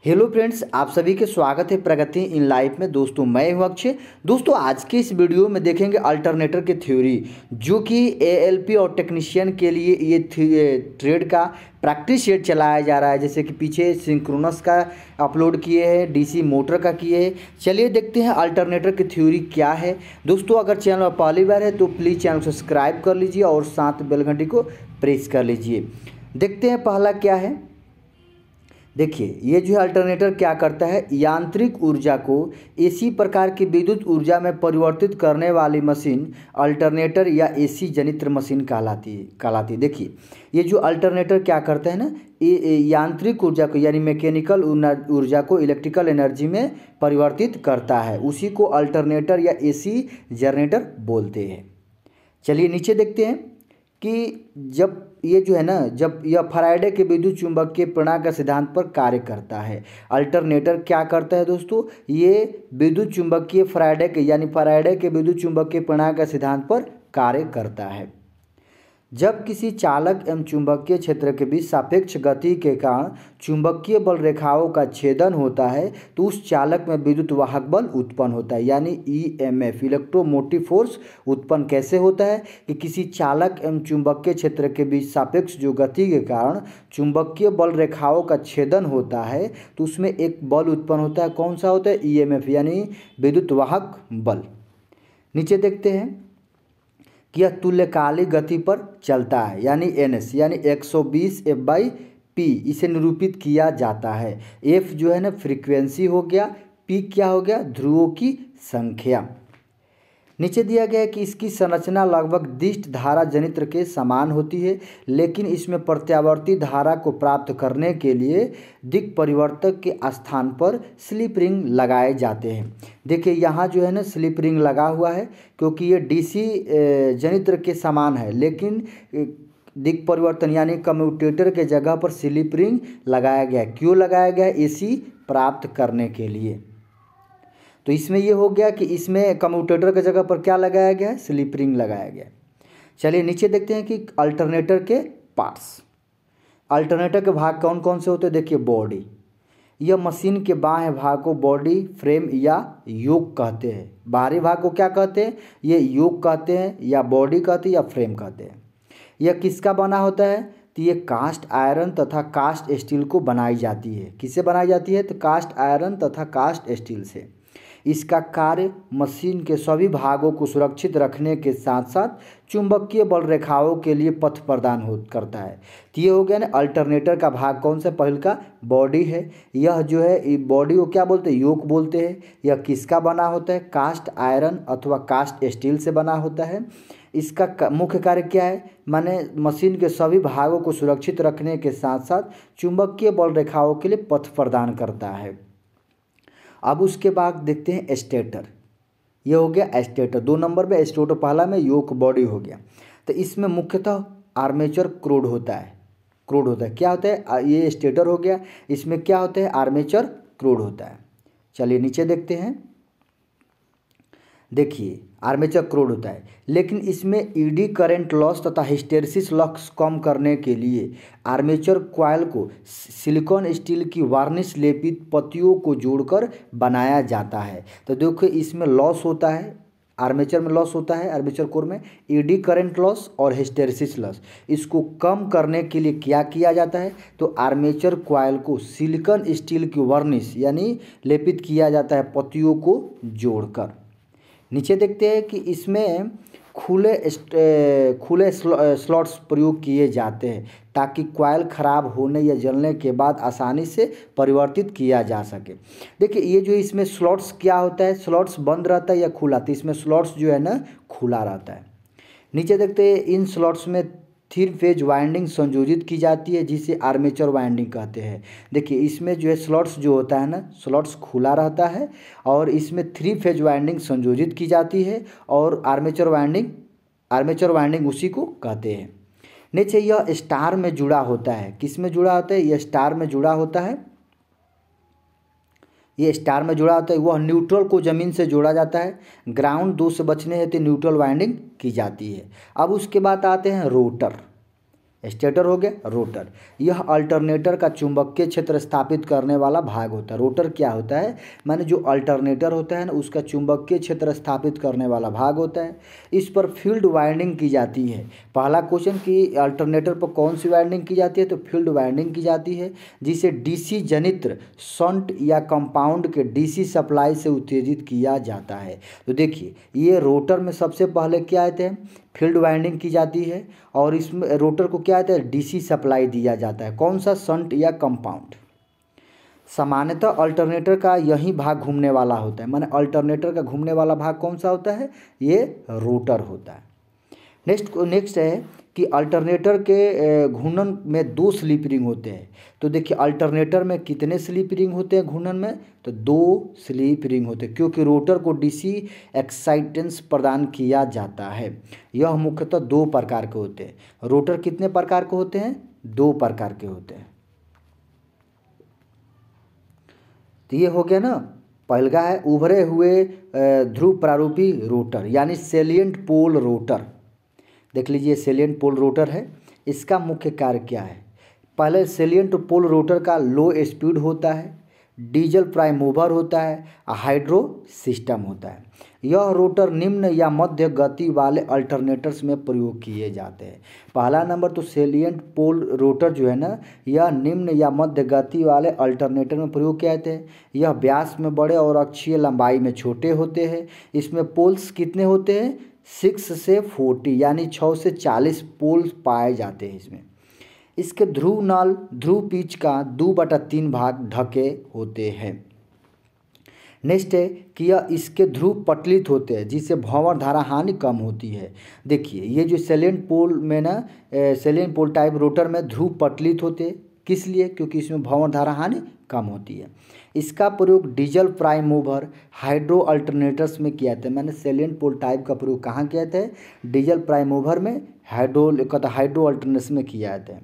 Hello friends, आप सभी के स्वागत है प्रगति इन लाइफ में। दोस्तों मैं हूं अक्षय। दोस्तों आज के इस वीडियो में देखेंगे अल्टरनेटर की थ्योरी, जो कि एएलपी और टेक्नीशियन के लिए ये ट्रेड का प्रैक्टिस सेट चलाया जा रहा है। जैसे कि पीछे सिंक्रोनस का अपलोड किए हैं, डीसी मोटर का किए हैं। चलिए देखते हैं अल्टरनेटर की थ्योरी क्या है। दोस्तों अगर चैनल पर पहली बार है तो प्लीज़ चैनल को सब्सक्राइब कर लीजिए और साथ बेल घंटी को प्रेस कर लीजिए। देखते हैं पहला क्या है। देखिए ये जो है अल्टरनेटर क्या करता है, यांत्रिक ऊर्जा को एसी प्रकार की विद्युत ऊर्जा में परिवर्तित करने वाली मशीन अल्टरनेटर या एसी जनित्र मशीन कहलाती है। देखिए ये जो अल्टरनेटर क्या करता है ना, ये यांत्रिक ऊर्जा को यानी मैकेनिकल ऊर्जा को इलेक्ट्रिकल एनर्जी में परिवर्तित करता है। उसी को अल्टरनेटर या एसी जनरेटर बोलते हैं। चलिए नीचे देखते हैं कि जब ये जो है ना, जब यह फैराडे के विद्युत चुंबकीय प्रेरणा का सिद्धांत पर कार्य करता है। अल्टरनेटर क्या करता है दोस्तों, ये विद्युत चुंबकीय फैराडे के विद्युत चुंबकीय प्रेरणा का सिद्धांत पर कार्य करता है। जब किसी चालक एवं चुंबकीय क्षेत्र के बीच सापेक्ष गति के कारण चुंबकीय बल रेखाओं का छेदन होता है तो उस चालक में विद्युत वाहक बल उत्पन्न होता है, यानी ईएमएफ, इलेक्ट्रोमोटिव फोर्स उत्पन्न कैसे होता है कि किसी चालक एवं चुंबकीय क्षेत्र के बीच सापेक्ष जो गति के कारण चुंबकीय बल रेखाओं का छेदन होता है तो उसमें एक बल उत्पन्न होता है। कौन सा होता है? ईएमएफ, यानी विद्युत वाहक बल। नीचे देखते हैं कि यह तुल्यकालिक गति पर चलता है, यानी एनएस, यानी 120 F/p इसे निरूपित किया जाता है। एफ जो है ना फ्रीक्वेंसी हो गया, पी क्या हो गया? ध्रुवों की संख्या। नीचे दिया गया है कि इसकी संरचना लगभग दिष्ट धारा जनित्र के समान होती है, लेकिन इसमें प्रत्यावर्ती धारा को प्राप्त करने के लिए दिक् परिवर्तक के स्थान पर स्लिप रिंग लगाए जाते हैं। देखिए यहाँ जो है ना स्लिप रिंग लगा हुआ है, क्योंकि ये डीसी जनित्र के समान है, लेकिन दिक् परिवर्तन यानी कम्यूटेटर के जगह पर स्लिप रिंग लगाया गया है। क्यों लगाया गया है? एसी प्राप्त करने के लिए। तो इसमें ये हो गया कि इसमें कम्यूटेटर की जगह पर क्या लगाया गया है? स्लिप रिंग लगाया गया। चलिए नीचे देखते हैं कि अल्टरनेटर के पार्ट्स। अल्टरनेटर के भाग कौन कौन से होते हैं? देखिए बॉडी, यह मशीन के बाह्य भाग को बॉडी, फ्रेम या योक कहते हैं। बाहरी भाग को क्या कहते हैं? ये योक कहते हैं, या बॉडी कहते हैं, या फ्रेम कहते हैं। यह किसका बना होता है? तो ये कास्ट आयरन तथा कास्ट स्टील को बनाई जाती है। किससे बनाई जाती है? तो कास्ट आयरन तथा कास्ट स्टील से। इसका कार्य मशीन के सभी भागों को सुरक्षित रखने के साथ साथ चुंबकीय बल रेखाओं के लिए पथ प्रदान करता है। तो ये हो गया ना अल्टरनेटर का भाग कौन सा? पहले का बॉडी है। यह जो है बॉडी को क्या बोलते हैं? योक बोलते हैं। यह किसका बना होता है? कास्ट आयरन अथवा कास्ट स्टील से बना होता है। इसका मुख्य कार्य क्या है? माने मशीन के सभी भागों को सुरक्षित रखने के साथ साथ चुंबकीय बल रेखाओं के लिए पथ प्रदान करता है। अब उसके बाद देखते हैं स्टेटर। ये हो गया स्टेटर। 2 नंबर पे स्टेटर, पहला में योक बॉडी हो गया। तो इसमें मुख्यतः आर्मेचर क्रोड होता है। क्या होता है? ये स्टेटर हो गया। इसमें क्या होता है? आर्मेचर क्रोड होता है। चलिए नीचे देखते हैं। देखिए आर्मेचर क्रोड होता है, लेकिन इसमें ईडी करंट लॉस तथा हिस्टेरिसिस लॉस कम करने के लिए आर्मेचर कॉइल को सिलिकॉन स्टील की वार्निश लेपित पत्तियों को जोड़कर बनाया जाता है। तो देखिए इसमें लॉस होता है, आर्मेचर में लॉस होता है, आर्मेचर कोर में ईडी करंट लॉस और हिस्टेरिसिस लॉस। इसको कम करने के लिए क्या किया जाता है? तो आर्मेचर कॉइल को सिलिकॉन स्टील की वार्निश यानी लेपित किया जाता है पत्तियों को जोड़कर। नीचे देखते हैं कि इसमें खुले स्लॉट्स प्रयोग किए जाते हैं ताकि कॉइल खराब होने या जलने के बाद आसानी से परिवर्तित किया जा सके। देखिए ये जो इसमें स्लॉट्स क्या होता है? स्लॉट्स बंद रहता है या खुला? तो इसमें स्लॉट्स जो है ना खुला रहता है। नीचे देखते हैं इन स्लॉट्स में 3 फेज वाइंडिंग संयोजित की जाती है, जिसे आर्मेचर वाइंडिंग कहते हैं। देखिए इसमें जो है स्लॉट्स जो होता है ना, स्लॉट्स खुला रहता है और इसमें 3 फेज वाइंडिंग संयोजित की जाती है और आर्मेचर वाइंडिंग उसी को कहते हैं। नीचे यह स्टार में जुड़ा होता है। किस में जुड़ा होता है? यह स्टार में जुड़ा होता है। ये स्टार में जुड़ा होता है। वह न्यूट्रल को ज़मीन से जोड़ा जाता है। ग्राउंड 2 से बचने हेतु न्यूट्रल वाइंडिंग की जाती है। अब उसके बाद आते हैं रोटर। स्टेटर हो गया रोटर। यह अल्टरनेटर का चुंबकीय क्षेत्र स्थापित करने वाला भाग होता है। रोटर क्या होता है, माने जो अल्टरनेटर होता है ना उसका चुंबकीय क्षेत्र स्थापित करने वाला भाग होता है। इस पर फील्ड वाइंडिंग की जाती है। पहला क्वेश्चन कि अल्टरनेटर पर कौन सी वाइंडिंग की जाती है, तो फील्ड वाइंडिंग की जाती है, जिसे डीसी जनित्र शंट या कंपाउंड के डीसी सप्लाई से उत्तेजित किया जाता है। तो देखिए ये रोटर में सबसे पहले क्या आते हैं, फील्ड वाइंडिंग की जाती है, और इसमें रोटर को क्या आता है, डीसी सप्लाई दिया जाता है। कौन सा, शंट या कंपाउंड। सामान्यतः अल्टरनेटर का यही भाग घूमने वाला होता है, माने अल्टरनेटर का घूमने वाला भाग कौन सा होता है, ये रोटर होता है। नेक्स्ट है कि अल्टरनेटर के घूर्णन में 2 स्लिप रिंग होते हैं। तो देखिए अल्टरनेटर में कितने स्लिप रिंग होते हैं घूर्णन में, तो 2 स्लिप रिंग होते हैं, क्योंकि रोटर को डीसी एक्साइटेंस प्रदान किया जाता है। यह मुख्यतः 2 प्रकार के होते हैं। रोटर कितने प्रकार के होते हैं, 2 प्रकार के होते हैं। तो ये हो गया ना, पहला है उभरे हुए ध्रुव प्रारूपी रोटर यानी सेलिएंट पोल रोटर। देख लीजिए सेलिएंट पोल रोटर है। इसका मुख्य कार्य क्या है, पहले सेलिएंट पोल रोटर का लो स्पीड होता है, डीजल प्राइम मूवर होता है, हाइड्रो सिस्टम होता है। यह रोटर निम्न या मध्य गति वाले अल्टरनेटर्स में प्रयोग किए जाते हैं। पहला नंबर तो सेलिएंट पोल रोटर जो है ना, यह निम्न या मध्य गति वाले अल्टरनेटर में प्रयोग किए जाते हैं। यह व्यास में बड़े और अक्षीय लंबाई में छोटे होते हैं। इसमें पोल्स कितने होते हैं, 6 से 40 यानी 6 से 40 पोल्स पाए जाते हैं इसमें। इसके ध्रुव नाल ध्रुव पिच का 2/3 भाग ढके होते हैं। नेक्स्ट है कि यह इसके ध्रुव पटलित होते हैं, जिससे भंवर धारा हानि कम होती है। देखिए ये जो सेलिएंट पोल में ना, सेलिएंट पोल टाइप रोटर में ध्रुव पटलित होते हैं, किस लिए, क्योंकि इसमें भंवर धारा हानि कम होती है। इसका प्रयोग diesel prime mover hydro alternators में किया जाता है। मैंने सेलिएंट पोल टाइप का प्रयोग कहाँ किया जाता है, डीजल प्राइम मूवर में, हाइड्रो अल्टरनेटर्स में किया जाता है।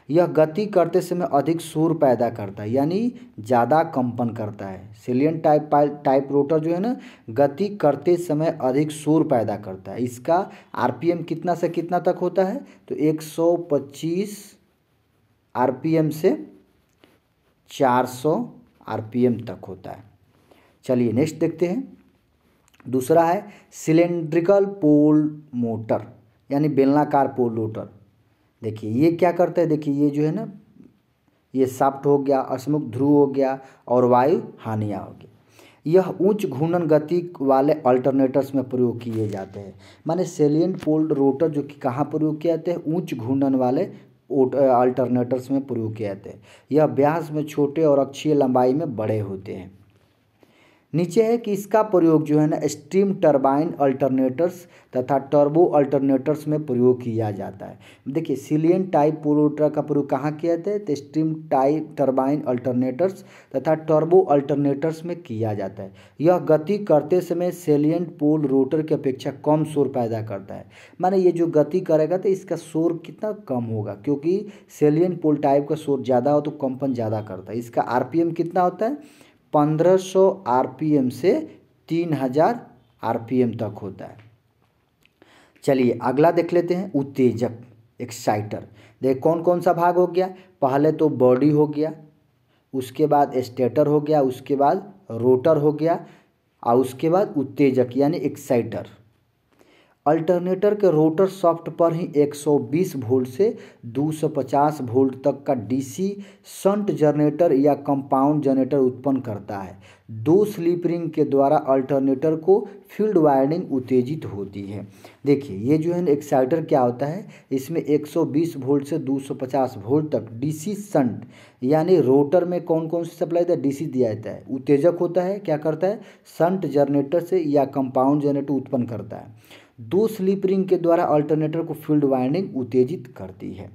यह गति करते समय अधिक शोर पैदा करता है, यानी ज़्यादा कंपन करता है। सेलिएंट टाइप रोटर जो है ना, गति करते समय अधिक शोर पैदा करता है। इसका आरपीएम कितना से कितना तक होता है, तो 125 आरपीएम से 400 आरपीएम तक होता है। चलिए नेक्स्ट देखते हैं। दूसरा है सिलेंड्रिकल पोल मोटर यानी बेलनाकार पोल रोटर। देखिए ये क्या करता है, देखिए ये जो है ना, ये शाफ्ट हो गया, असमुख ध्रुव हो गया और वायु हानिया हो गया। यह उच्च घूर्णन गति वाले अल्टरनेटर्स में प्रयोग किए जाते हैं। माने सेलिएंट पोल रोटर जो कि कहाँ प्रयोग किए जाते हैं, उच्च घूर्णन वाले अल्टरनेटर्स में प्रयोग किए जाते हैं। यह व्यास में छोटे और अक्षीय लंबाई में बड़े होते हैं। नीचे है कि इसका प्रयोग जो है ना, स्टीम टरबाइन अल्टरनेटर्स तथा टर्बो अल्टरनेटर्स में प्रयोग किया जाता है। देखिए सिलिएंट टाइप पोल रोटर का प्रयोग कहाँ किया जाता है, तो स्टीम टाइप टरबाइन अल्टरनेटर्स तथा टर्बो अल्टरनेटर्स में किया जाता है। यह गति करते समय सेलिएंट पोल रोटर की अपेक्षा कम शोर पैदा करता है। माने ये जो गति करेगा तो इसका शोर कितना कम होगा, क्योंकि सेलिएंट पोल टाइप का शोर ज़्यादा हो तो कंपन ज़्यादा करता है। इसका आरपीएम कितना होता है, 1500 आरपीएम से 3000 आरपीएम तक होता है। चलिए अगला देख लेते हैं, उत्तेजक एक्साइटर। देख कौन कौन सा भाग हो गया, पहले तो बॉडी हो गया, उसके बाद स्टेटर हो गया, उसके बाद रोटर हो गया, और उसके बाद उत्तेजक यानी एक्साइटर। अल्टरनेटर के रोटर शाफ्ट पर ही 120 वोल्ट से 250 वोल्ट तक का डीसी शंट जनरेटर या कंपाउंड जनरेटर उत्पन्न करता है। 2 स्लिप रिंग के द्वारा अल्टरनेटर को फील्ड वाइंडिंग उत्तेजित होती है। देखिए ये जो है एक्साइटर क्या होता है, इसमें 120 वोल्ट से 250 वोल्ट तक डीसी शंट यानी रोटर में कौन कौन सी सप्लाई है, डीसी दिया जाता है। उत्तेजक होता है, क्या करता है, शंट जनरेटर से या कंपाउंड जनरेटर उत्पन्न करता है। 2 स्लिप रिंग के द्वारा अल्टरनेटर को फील्ड वाइंडिंग उत्तेजित करती है।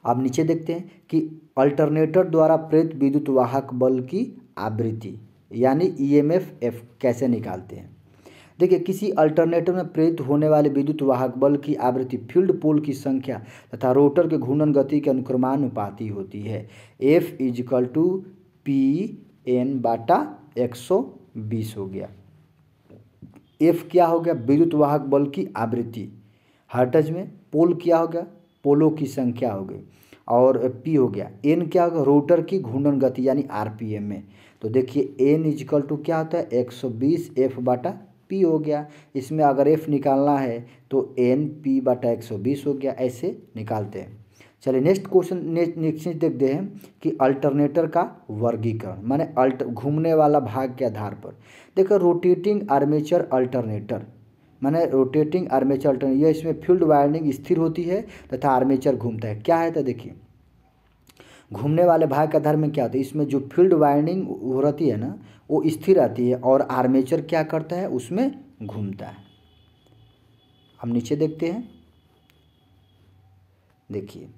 अब नीचे देखते हैं कि अल्टरनेटर द्वारा प्रेरित विद्युत वाहक बल की आवृत्ति यानी ईएमएफ कैसे निकालते हैं। देखिए किसी अल्टरनेटर में प्रेरित होने वाले विद्युत वाहक बल की आवृत्ति फील्ड पोल की संख्या तथा रोटर के घूर्णन गति के अनुक्रमानुपाती होती है। F = P/N/120 हो गया। F क्या हो गया, विद्युत वाहक बल की आवृत्ति हर्ट्ज में, पोल क्या हो गया, पोलों की संख्या हो गई, और पी हो गया। एन क्या होगा, रोटर की घूर्णन गति यानी आरपीएम में। तो देखिए एन इजिकल टू क्या होता है 120 एफ बटा पी हो गया। इसमें अगर एफ निकालना है तो एन पी बटा 120 हो गया, ऐसे निकालते हैं। चलिए नेक्स्ट क्वेश्चन, नेक्स्ट देखते हैं कि अल्टरनेटर का वर्गीकरण, माने घूमने वाला भाग के आधार पर। देखो रोटेटिंग आर्मेचर अल्टरनेटर, माने रोटेटिंग आर्मेचर अल्टरनेटर, यह इसमें फील्ड वाइंडिंग स्थिर होती है तथा आर्मेचर घूमता है। क्या है तो देखिए घूमने वाले भाग के आधार में क्या होता है, इसमें जो फील्ड वाइंडिंग हो रहती है ना वो स्थिर रहती है, और आर्मेचर क्या करता है उसमें घूमता है। हम नीचे देखते हैं, देखिए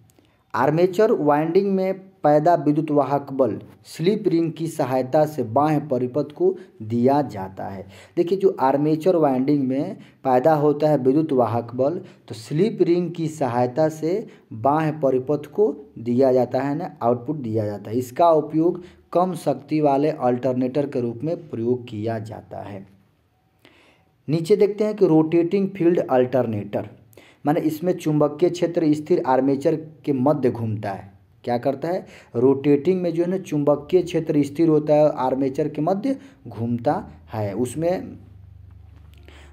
आर्मेचर वाइंडिंग में पैदा विद्युत वाहक बल स्लिप रिंग की सहायता से बाह्य परिपथ को दिया जाता है। देखिए जो आर्मेचर वाइंडिंग में पैदा होता है विद्युत वाहक बल, तो स्लिप रिंग की सहायता से बाह्य परिपथ को दिया जाता है ना, आउटपुट दिया जाता है। इसका उपयोग कम शक्ति वाले अल्टरनेटर के रूप में प्रयोग किया जाता है। नीचे देखते हैं कि रोटेटिंग फील्ड अल्टरनेटर, माने इसमें चुंबकीय क्षेत्र स्थिर आर्मेचर के मध्य घूमता है। क्या करता है, रोटेटिंग में जो है ना चुंबकीय क्षेत्र स्थिर होता है, आर्मेचर के मध्य घूमता है। उसमें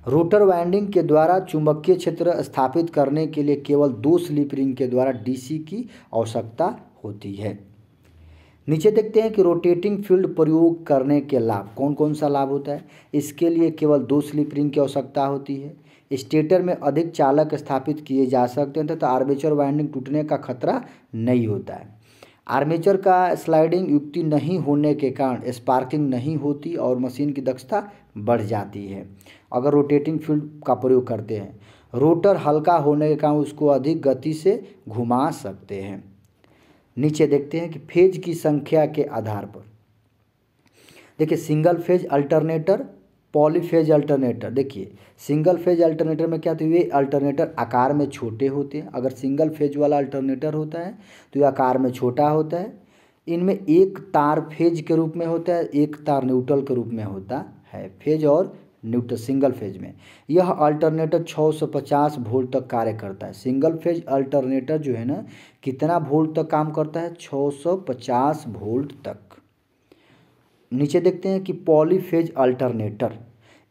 रोटर वाइंडिंग के द्वारा चुंबकीय क्षेत्र स्थापित करने के लिए केवल 2 स्लिप रिंग के द्वारा डीसी की आवश्यकता होती है। नीचे देखते हैं कि रोटेटिंग फील्ड प्रयोग करने के लाभ, कौन कौन सा लाभ होता है। इसके लिए केवल 2 स्लिप रिंग की आवश्यकता होती है। स्टेटर में अधिक चालक स्थापित किए जा सकते हैं तथा आर्मेचर वाइंडिंग टूटने का खतरा नहीं होता है। आर्मेचर का स्लाइडिंग युक्ति नहीं होने के कारण स्पार्किंग नहीं होती और मशीन की दक्षता बढ़ जाती है अगर रोटेटिंग फील्ड का प्रयोग करते हैं। रोटर हल्का होने के कारण उसको अधिक गति से घुमा सकते हैं। नीचे देखते हैं कि फेज की संख्या के आधार पर, देखिए single phase alternator, polyphase alternator. देखिए सिंगल फेज अल्टरनेटर में क्या होता है, ये अल्टरनेटर आकार में छोटे होते हैं। अगर सिंगल फेज वाला अल्टरनेटर होता है तो ये आकार में छोटा होता है। इनमें एक तार फेज के रूप में होता है, एक तार न्यूट्रल के रूप में होता है। फेज और न्यूट्रल सिंगल फेज में यह अल्टरनेटर 650 वोल्ट तक कार्य करता है। सिंगल फेज अल्टरनेटर जो है ना कितना वोल्ट तक काम करता है, 650 वोल्ट तक। नीचे देखते हैं कि पॉलीफेज अल्टरनेटर,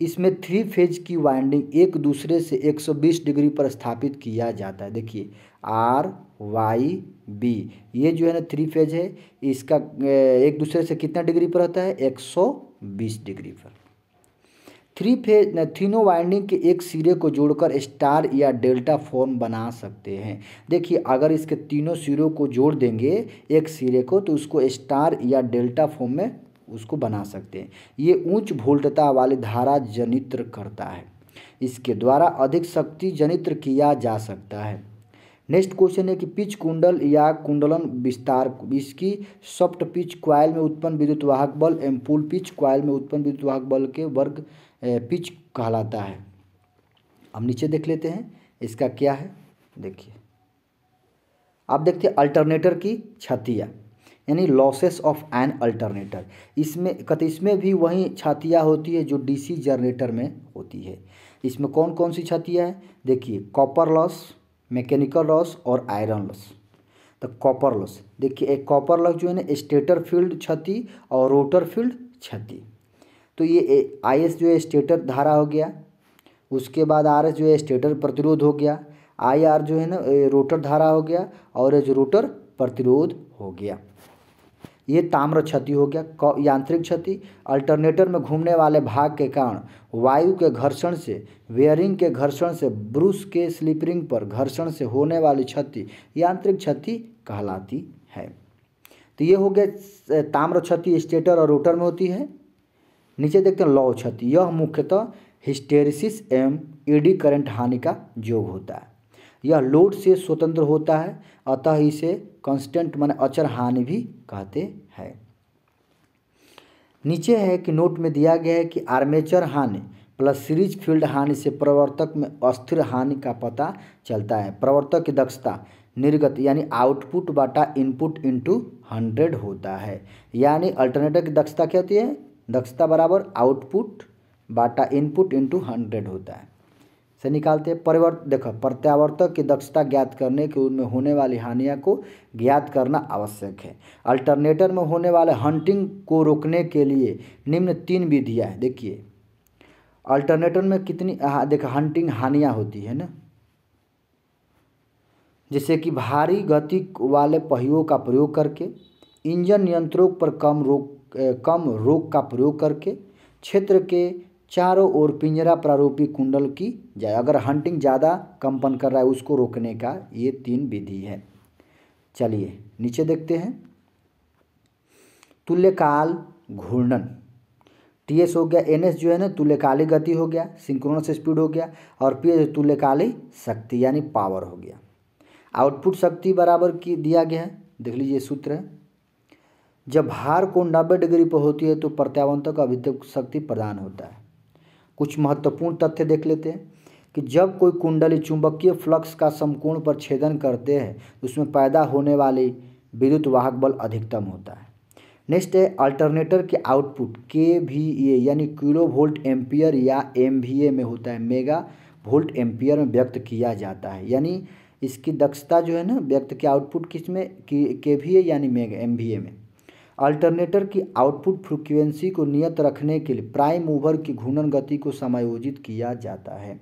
इसमें 3 फेज की वाइंडिंग एक दूसरे से 120 डिग्री पर स्थापित किया जाता है। देखिए आर वाई बी, ये जो है ना 3 फेज है, इसका एक दूसरे से कितना डिग्री पर रहता है, 120 डिग्री पर। 3 फेज तीनों वाइंडिंग के एक सिरे को जोड़कर स्टार या डेल्टा फॉर्म बना सकते हैं। देखिए अगर इसके तीनों सिरों को जोड़ देंगे एक सिरे को तो उसको स्टार या डेल्टा फॉर्म में उसको बना सकते हैं। ये उच्च वोल्टता वाली धारा जनित्र करता है, इसके द्वारा अधिक शक्ति जनित्र किया जा सकता है। नेक्स्ट क्वेश्चन है कि पिच कुंडल या कुंडलन विस्तार, इसकी सॉफ्ट पिच कॉइल में उत्पन्न विद्युत वाहक बल एम्पूल पिच कॉइल में उत्पन्न विद्युत वाहक बल के वर्ग पिच कहलाता है। हम नीचे देख लेते हैं इसका क्या है। देखिए आप देखते हैं अल्टरनेटर की क्षतियाँ यानी लॉसेस ऑफ एन अल्टरनेटर, इसमें भी वही क्षतियाँ होती है जो डीसी जनरेटर में होती है। इसमें कौन कौन सी क्षतियाँ हैं, देखिए कॉपर लॉस, मैकेनिकल लॉस और आयरन लॉस। तो कॉपर लॉस, देखिए एक कॉपर लॉस जो है ना स्टेटर फील्ड क्षति और रोटर फील्ड क्षति। तो ये आई एस जो है स्टेटर धारा हो गया, उसके बाद आर एस जो है स्टेटर प्रतिरोध हो गया, आई आर जो है ना रोटर धारा हो गया और ये जो रोटर प्रतिरोध हो गया। ये ताम्र क्षति हो गया। यांत्रिक क्षति, अल्टरनेटर में घूमने वाले भाग के कारण वायु के घर्षण से, वेयरिंग के घर्षण से, ब्रूस के स्लिपरिंग पर घर्षण से होने वाली क्षति यांत्रिक क्षति कहलाती है। तो ये हो गया ताम्र क्षति स्टेटर और रोटर में होती है। नीचे देखते हैं लौ क्षति, यह मुख्यतः हिस्टेरिसिस एवं एडी करंट हानि का योग होता है। यह लोड से स्वतंत्र होता है, अतः इसे कांस्टेंट माने अचर हानि भी कहते हैं। नीचे है कि नोट में दिया गया है कि आर्मेचर हानि प्लस सीरीज फील्ड हानि से प्रवर्तक में अस्थिर हानि का पता चलता है। प्रवर्तक की दक्षता निर्गत यानी आउटपुट बाटा इनपुट इंटू 100 होता है। यानी अल्टरनेटर की दक्षता क्या होती है, दक्षता बराबर आउटपुट बाटा इनपुट इंटू 100 होता है। से निकालते हैं। देखो प्रत्यावर्तक की दक्षता ज्ञात करने के उनमें होने वाली हानियों को ज्ञात करना आवश्यक है। अल्टरनेटर में होने वाले हंटिंग को रोकने के लिए निम्न 3 विधियाँ हैं। देखिए अल्टरनेटर में कितनी देखो हंटिंग हानियाँ होती है ना, जैसे कि भारी गति वाले पहियों का प्रयोग करके, इंजन नियंत्रणों पर कम रोक का प्रयोग करके, क्षेत्र के चारों ओर पिंजरा प्रारूपी कुंडल की जाए। अगर हंटिंग ज़्यादा कंपन कर रहा है उसको रोकने का ये 3 विधि है। चलिए नीचे देखते हैं। तुल्यकाल घूर्णन टीएस हो गया, एनएस जो है ना तुल्यकालिक गति हो गया, सिंक्रोनस स्पीड हो गया, और पीएस तुल्यकालिक शक्ति यानी पावर हो गया। आउटपुट शक्ति बराबर की दिया गया है, देख लीजिए सूत्र है। जब भार कोण 90 डिग्री पर होती है तो प्रत्यावर्तक को अभितक शक्ति प्रदान होता है। कुछ महत्वपूर्ण तथ्य देख लेते हैं कि जब कोई कुंडली चुंबकीय फ्लक्स का समकोण पर छेदन करते हैं तो उसमें पैदा होने वाली विद्युत वाहक बल अधिकतम होता है। नेक्स्ट है अल्टरनेटर के आउटपुट केवीए यानी किलो वोल्ट एम्पियर या एमवीए में होता है, मेगा वोल्ट एम्पियर में व्यक्त किया जाता है। यानी इसकी दक्षता जो है ना व्यक्त के आउटपुट किस में केवीए यानी मेगा एमवीए में। अल्टरनेटर की आउटपुट फ्रीक्वेंसी को नियत रखने के लिए प्राइम मूवर की घूर्णन गति को समायोजित किया जाता है।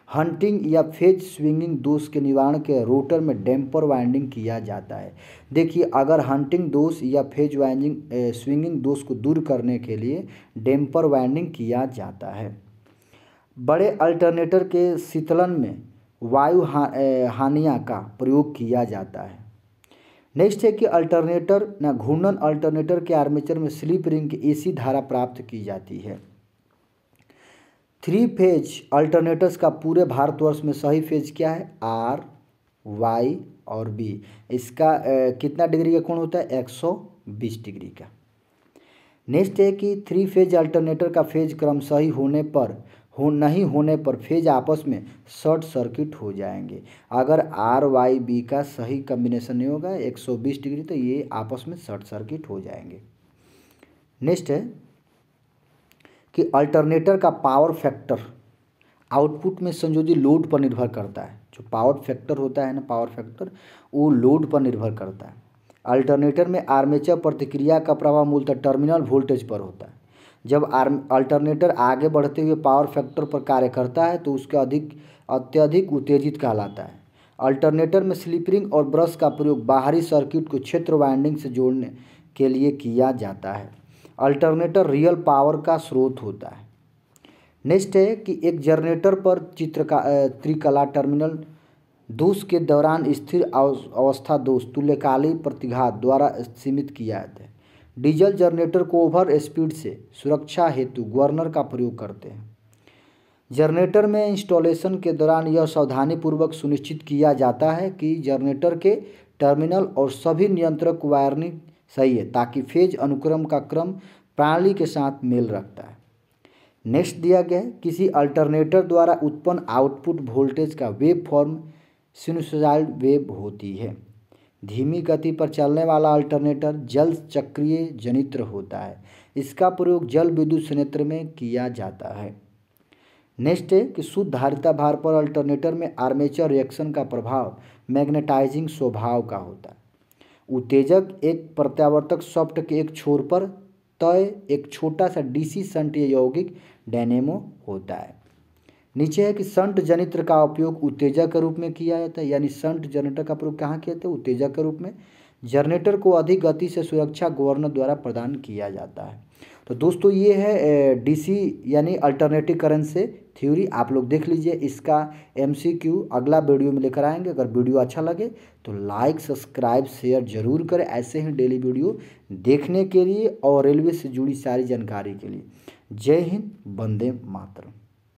हंटिंग या फेज स्विंगिंग दोष के निवारण के रोटर में डैम्पर वाइंडिंग किया जाता है। देखिए अगर हंटिंग दोष या फेज स्विंगिंग दोष को दूर करने के लिए डैम्पर वाइंडिंग किया जाता है। बड़े अल्टरनेटर के शीतलन में वायु हानियाँ का प्रयोग किया जाता है। नेक्स्ट है कि घूर्णन अल्टरनेटर के आर्मेचर में स्लिप रिंग की एसी धारा प्राप्त की जाती है। 3 फेज अल्टरनेटर्स का पूरे भारतवर्ष में सही फेज क्या है, आर, वाई और बी। इसका कितना डिग्री का कोण होता है, 120 डिग्री का। नेक्स्ट है कि 3 फेज अल्टरनेटर का फेज क्रम सही नहीं होने पर फेज आपस में शॉर्ट सर्किट हो जाएंगे। अगर आर वाई बी का सही कम्बिनेशन नहीं होगा 120 डिग्री तो ये आपस में शॉर्ट सर्किट हो जाएंगे। नेक्स्ट है कि अल्टरनेटर का पावर फैक्टर आउटपुट में संयोजित लोड पर निर्भर करता है। जो पावर फैक्टर होता है ना, पावर फैक्टर वो लोड पर निर्भर करता है। अल्टरनेटर में आर्मेचर प्रतिक्रिया का प्रभाव मूलतः टर्मिनल वोल्टेज पर होता है। जब अल्टरनेटर आगे बढ़ते हुए पावर फैक्टर पर कार्य करता है तो उसका अत्यधिक उत्तेजित कहलाता है। अल्टरनेटर में स्लिप रिंग और ब्रश का प्रयोग बाहरी सर्किट को क्षेत्र वाइंडिंग से जोड़ने के लिए किया जाता है। अल्टरनेटर रियल पावर का स्रोत होता है। नेक्स्ट है कि एक जनरेटर पर त्रिकला टर्मिनल दोष के दौरान स्थिर अवस्था दोष तुल्यकालिक प्रतिघात द्वारा सीमित किया जाता है। डीजल जनरेटर को ओवर स्पीड से सुरक्षा हेतु गवर्नर का प्रयोग करते हैं। जनरेटर में इंस्टॉलेशन के दौरान यह सावधानीपूर्वक सुनिश्चित किया जाता है कि जनरेटर के टर्मिनल और सभी नियंत्रक वायरिंग सही है ताकि फेज अनुक्रम का क्रम प्रणाली के साथ मेल रखता है। नेक्स्ट दिया गया है किसी अल्टरनेटर द्वारा उत्पन्न आउटपुट वोल्टेज का वेव फॉर्म सिनुसॉइडल वेव होती है। धीमी गति पर चलने वाला अल्टरनेटर जल चक्रीय जनित्र होता है। इसका प्रयोग जल विद्युत संयंत्र में किया जाता है। नेक्स्ट है कि शुद्ध धारिता भार पर अल्टरनेटर में आर्मेचर रिएक्शन का प्रभाव मैग्नेटाइजिंग स्वभाव का होता है। उत्तेजक एक प्रत्यावर्तक शाफ्ट के एक छोर पर तय एक छोटा सा डीसी शंट या यौगिक डायनेमो होता है। नीचे है कि शंट जनित्र का उपयोग उत्तेजक के रूप में किया जाता है। यानी शंट जनरेटर का प्रयोग कहाँ किया जाता है, उत्तेजक के रूप में। जनरेटर को अधिक गति से सुरक्षा गवर्नर द्वारा प्रदान किया जाता है। तो दोस्तों ये है डीसी यानी अल्टरनेटिव करंट से थ्योरी, आप लोग देख लीजिए। इसका एमसीक्यू अगला वीडियो में लेकर आएंगे। अगर वीडियो अच्छा लगे तो लाइक सब्सक्राइब शेयर जरूर करें ऐसे ही डेली वीडियो देखने के लिए और रेलवे से जुड़ी सारी जानकारी के लिए। जय हिंद, वंदे मातरम।